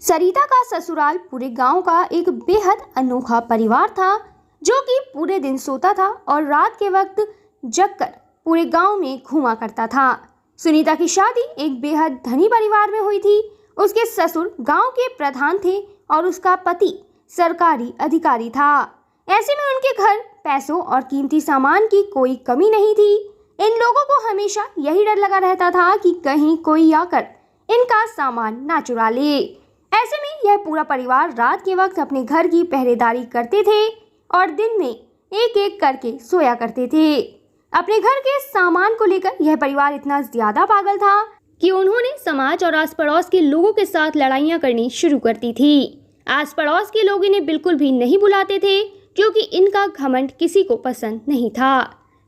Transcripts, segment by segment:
सरिता का ससुराल पूरे गांव का एक बेहद अनोखा परिवार था, जो कि पूरे दिन सोता था और रात के वक्त जगकर पूरे गांव में घूमा करता था। सुनीता की शादी एक बेहद धनी परिवार में हुई थी। उसके ससुर गांव के प्रधान थे और उसका पति सरकारी अधिकारी था। ऐसे में उनके घर पैसों और कीमती सामान की कोई कमी नहीं थी। इन लोगों को हमेशा यही डर लगा रहता था कि कहीं कोई आकर इनका सामान ना चुरा ले। ऐसे में यह पूरा परिवार रात के वक्त अपने घर की पहरेदारी करते थे और दिन में एक एक करके सोया करते थे। अपने घर के सामान को लेकर यह परिवार इतना ज्यादा पागल था कि उन्होंने समाज और आस पड़ोस के लोगों के साथ लड़ाइयाँ करनी शुरू कर दी थी। आस पड़ोस के लोग इन्हें बिल्कुल भी नहीं बुलाते थे, क्योंकि इनका घमंड किसी को पसंद नहीं था।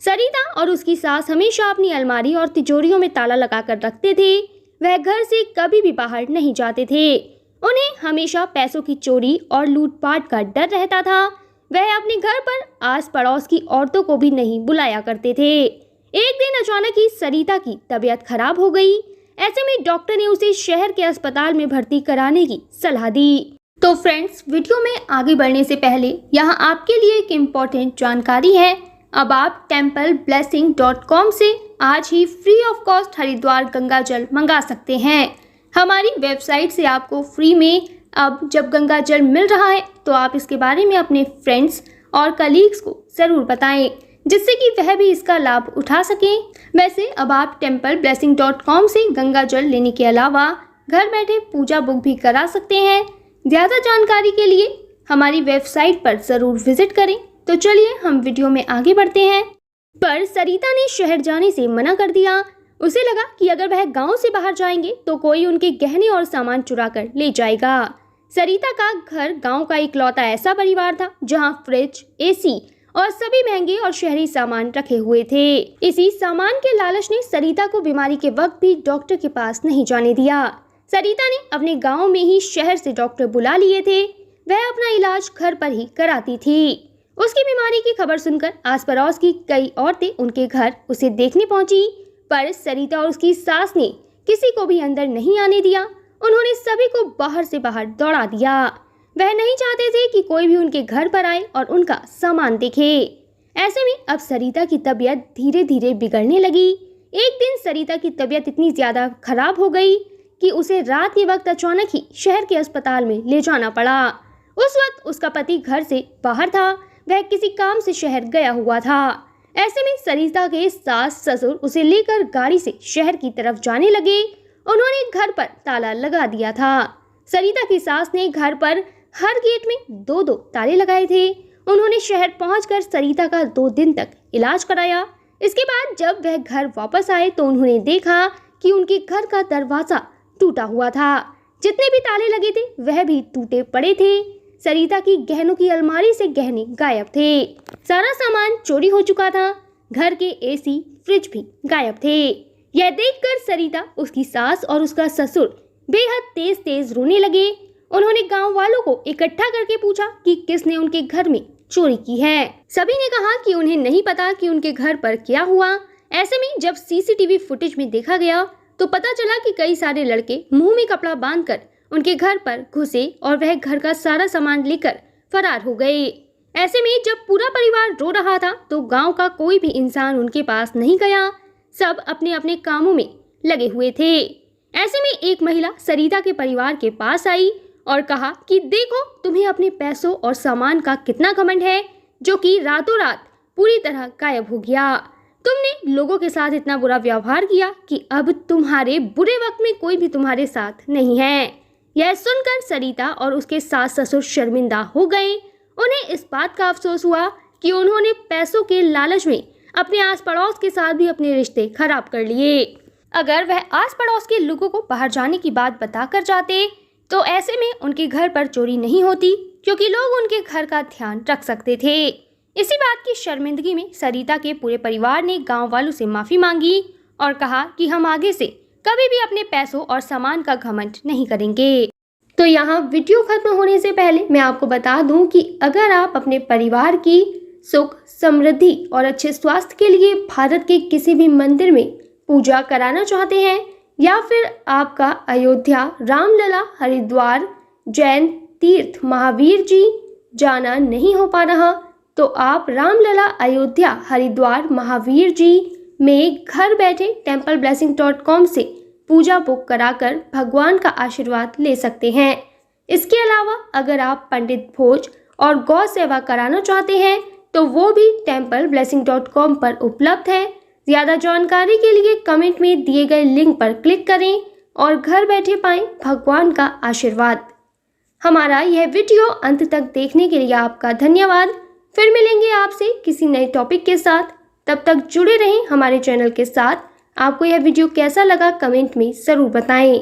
सरिता और उसकी सास हमेशा अपनी अलमारी और तिजोरियों में ताला लगा कर रखते थे। वह घर से कभी भी बाहर नहीं जाते थे। उन्हें हमेशा पैसों की चोरी और लूटपाट का डर रहता था। वह अपने घर पर आस पड़ोस की औरतों को भी नहीं बुलाया करते थे। एक दिन अचानक ही सरिता की तबीयत खराब हो गई। ऐसे में डॉक्टर ने उसे शहर के अस्पताल में भर्ती कराने की सलाह दी। तो फ्रेंड्स, वीडियो में आगे बढ़ने से पहले यहाँ आपके लिए एक इम्पोर्टेंट जानकारी है। अब आप templeblessing.com से आज ही free of cost Haridwar Ganga जल मंगा सकते हैं। हमारी वेबसाइट से आपको फ्री में अब जब गंगा जल मिल रहा है, तो आप इसके बारे में अपने फ्रेंड्स और कलीग्स को ज़रूर बताएं, जिससे कि वह भी इसका लाभ उठा सकें। वैसे अब आप templeblessing.com से गंगा जल लेने के अलावा घर बैठे पूजा बुक भी करा सकते हैं। ज़्यादा जानकारी के लिए हमारी वेबसाइट पर ज़रूर विजिट करें। तो चलिए हम वीडियो में आगे बढ़ते हैं। पर सरिता ने शहर जाने से मना कर दिया। उसे लगा कि अगर वह गांव से बाहर जाएंगे तो कोई उनके गहने और सामान चुरा कर ले जाएगा। सरिता का घर गांव का इकलौता ऐसा परिवार था जहां फ्रिज, एसी और सभी महंगे और शहरी सामान रखे हुए थे। इसी सामान के लालच ने सरिता को बीमारी के वक्त भी डॉक्टर के पास नहीं जाने दिया। सरिता ने अपने गाँव में ही शहर से डॉक्टर बुला लिए थे। वह अपना इलाज घर पर ही कराती थी। उसकी बीमारी की खबर सुनकर आस पड़ोस की कई औरतें उनके घर उसे देखने पहुंची, पर सरिता और उसकी सास ने किसी को भी अंदर नहीं आने दिया। उन्होंने सभी को बाहर से बाहर दौड़ा दिया। वह नहीं चाहते थे कि कोई भी उनके घर पर आए और उनका सामान देखे। ऐसे में अब सरिता की तबीयत धीरे धीरे बिगड़ने लगी। एक दिन सरिता की तबीयत इतनी ज्यादा खराब हो गई कि उसे रात के वक्त अचानक ही शहर के अस्पताल में ले जाना पड़ा। उस वक्त उसका पति घर से बाहर था। वह किसी काम से शहर गया हुआ था। ऐसे में सरिता के सास ससुर उसे लेकर गाड़ी से शहर की तरफ जाने लगे। उन्होंने घर पर ताला लगा दिया था। सरिता की सास ने घर पर हर गेट में दो दो ताले लगाए थे। उन्होंने शहर पहुंचकर सरिता का 2 दिन तक इलाज कराया। इसके बाद जब वह घर वापस आए तो उन्होंने देखा कि उनके घर का दरवाजा टूटा हुआ था। जितने भी ताले लगे थे वह भी टूटे पड़े थे। सरिता की गहनों की अलमारी से गहने गायब थे। सारा सामान चोरी हो चुका था। घर के एसी, फ्रिज भी गायब थे। यह देखकर सरिता, उसकी सास और उसका ससुर बेहद तेज तेज रोने लगे। उन्होंने गांव वालों को इकट्ठा करके पूछा कि किसने उनके घर में चोरी की है। सभी ने कहा कि उन्हें नहीं पता कि उनके घर पर क्या हुआ। ऐसे में जब सीसीटीवी फुटेज में देखा गया तो पता चला कि कई सारे लड़के मुंह में कपड़ा बांधकर उनके घर पर घुसे और वह घर का सारा सामान लेकर फरार हो गए। ऐसे में जब पूरा परिवार रो रहा था तो गांव का कोई भी इंसान उनके पास नहीं गया। सब अपने अपने कामों में लगे हुए थे। ऐसे में एक महिला सरिता के परिवार के पास आई और कहा कि देखो, तुम्हें अपने पैसों और सामान का कितना घमंड है, जो कि रातों रात पूरी तरह गायब हो गया। तुमने लोगों के साथ इतना बुरा व्यवहार किया कि अब तुम्हारे बुरे वक्त में कोई भी तुम्हारे साथ नहीं है। यह सुनकर सरिता और उसके सास ससुर शर्मिंदा हो गए। उन्हें इस बात का अफसोस हुआ कि उन्होंने पैसों के लालच में अपने आस पड़ोस के साथ भी अपने रिश्ते खराब कर लिए। अगर वह आस पड़ोस के लोगों को बाहर जाने की बात बता कर जाते तो ऐसे में उनके घर पर चोरी नहीं होती, क्योंकि लोग उनके घर का ध्यान रख सकते थे। इसी बात की शर्मिंदगी में सरिता के पूरे परिवार ने गाँव वालों से माफी मांगी और कहा कि हम आगे से कभी भी अपने पैसों और सामान का घमंड नहीं करेंगे। तो यहाँ वीडियो खत्म होने से पहले मैं आपको बता दूं कि अगर आप अपने परिवार की सुख, समृद्धि और अच्छे स्वास्थ्य के लिए भारत के किसी भी मंदिर में पूजा कराना चाहते हैं या फिर आपका अयोध्या, रामलला, हरिद्वार जैन तीर्थ महावीर जी जाना नहीं हो पा रहा तो आप रामलला अयोध्या हरिद्वार महावीर जी में घर बैठे templeblessing.com से पूजा बुक कराकर भगवान का आशीर्वाद ले सकते हैं। इसके अलावा अगर आप पंडित भोज और गौ सेवा कराना चाहते हैं तो वो भी templeblessing.com पर उपलब्ध है। ज़्यादा जानकारी के लिए कमेंट में दिए गए लिंक पर क्लिक करें और घर बैठे पाएं भगवान का आशीर्वाद। हमारा यह वीडियो अंत तक देखने के लिए आपका धन्यवाद। फिर मिलेंगे आपसे किसी नए टॉपिक के साथ। तब तक जुड़े रहें हमारे चैनल के साथ। आपको यह वीडियो कैसा लगा कमेंट में ज़रूर बताएं।